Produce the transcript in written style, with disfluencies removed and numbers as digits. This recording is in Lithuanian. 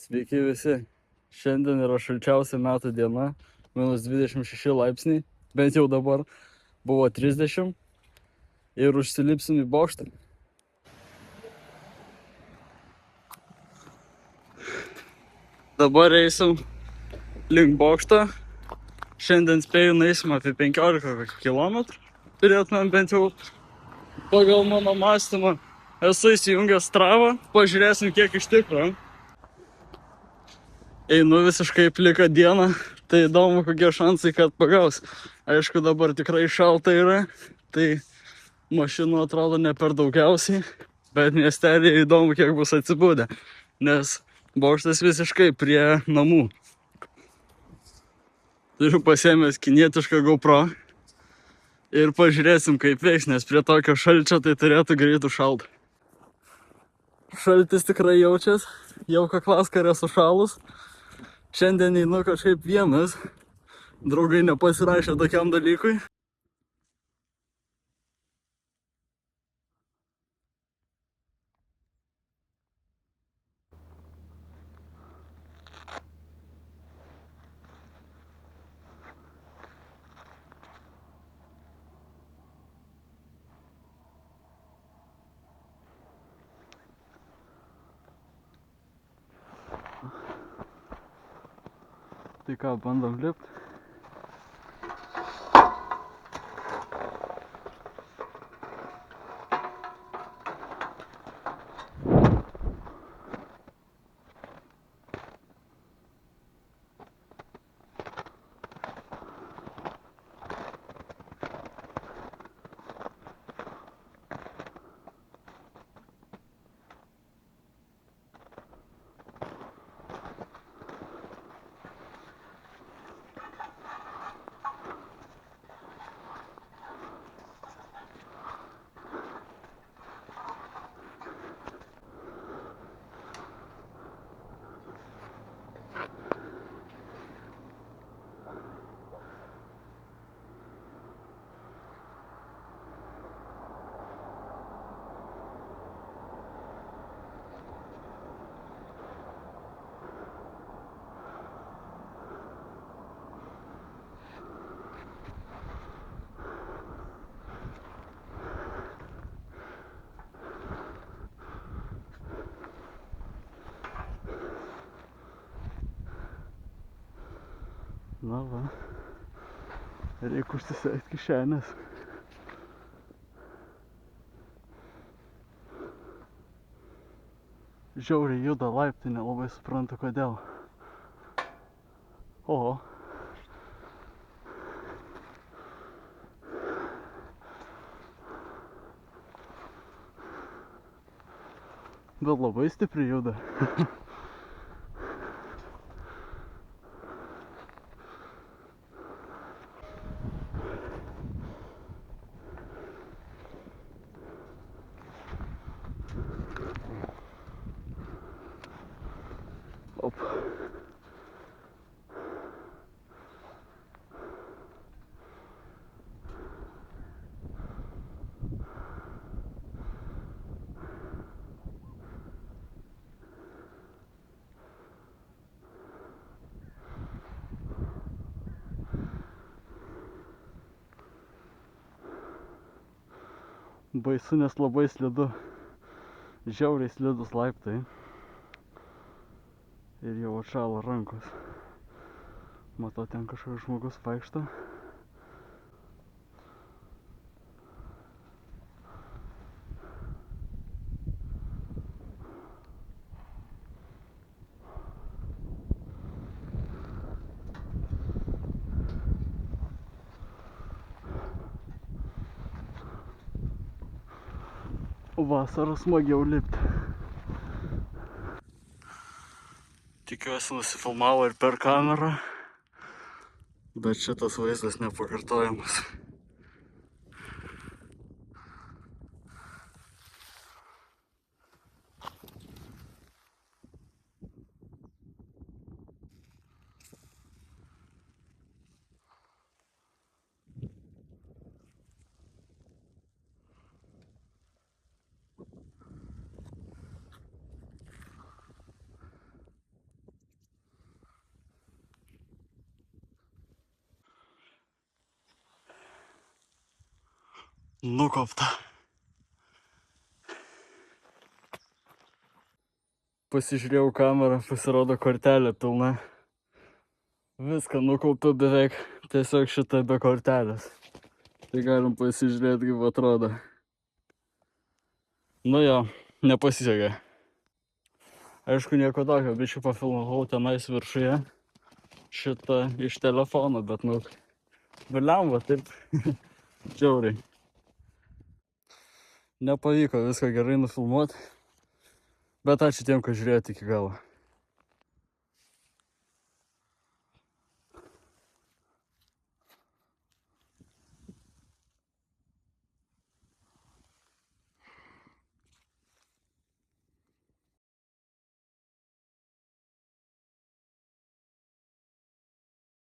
Sveiki visi. Šiandien yra šalčiausia metų diena, -26 laipsniai, bent jau dabar buvo 30 ir užsilipsim į bokštą. Dabar eisim link bokšto. Šiandien spėju nueisim apie 15 km. Turėtumėm bent jau pagal mano mąstymą. Esu įsijungęs Strava, pažiūrėsim kiek iš tikro. Einu visiškai plika diena, tai įdomu kokie šansai, kad pagaus. Aišku, dabar tikrai šalta yra, tai mašinų atrodo ne per daugiausiai, bet miestelėje įdomu kiek bus atsibūdę, nes bokštas visiškai prie namų. Turiu pasiėmęs kinietišką GoPro ir pažiūrėsim kaip veiks, nes prie tokio šalčio tai turėtų greit užšalt. Šaltis tikrai jaučias, jau kaklaskarė sušalus. Šiandien einu kažkaip vienas, draugai nepasirašė tokiam dalykui. Tai ką, bandom lipt. Na va, reikia užsisėti kišenės. Žiauriai juda laiptai, nelabai suprantu kodėl. O. Bet labai stipriai juda. Op. Baisu, nes labai slidu. Žiauriai slidus laiptai. Ir jau atšalo rankos. Matau, ten kažkoks žmogus vaikšto. Vasarą smagiau lipti. Tikiuosi nusifilmavo ir per kamerą, bet šitas vaizdas nepakartojamas. Nukopta. Pasižiūrėjau kamerą, pasirodo kortelė pilna. Viską nukaupta beveik, tiesiog šitą be kortelės. Tai galim pasižiūrėti, kaip atrodo. Nu jo, nepasisekė. Aišku, nieko tokio, bičių pafilmavau tenais viršuje. Šitą iš telefono, bet nu, viliam, va taip, džiauriai. Nepavyko viską gerai nufilmuoti, bet ačiū tiem, kad žiūrėjote iki galo.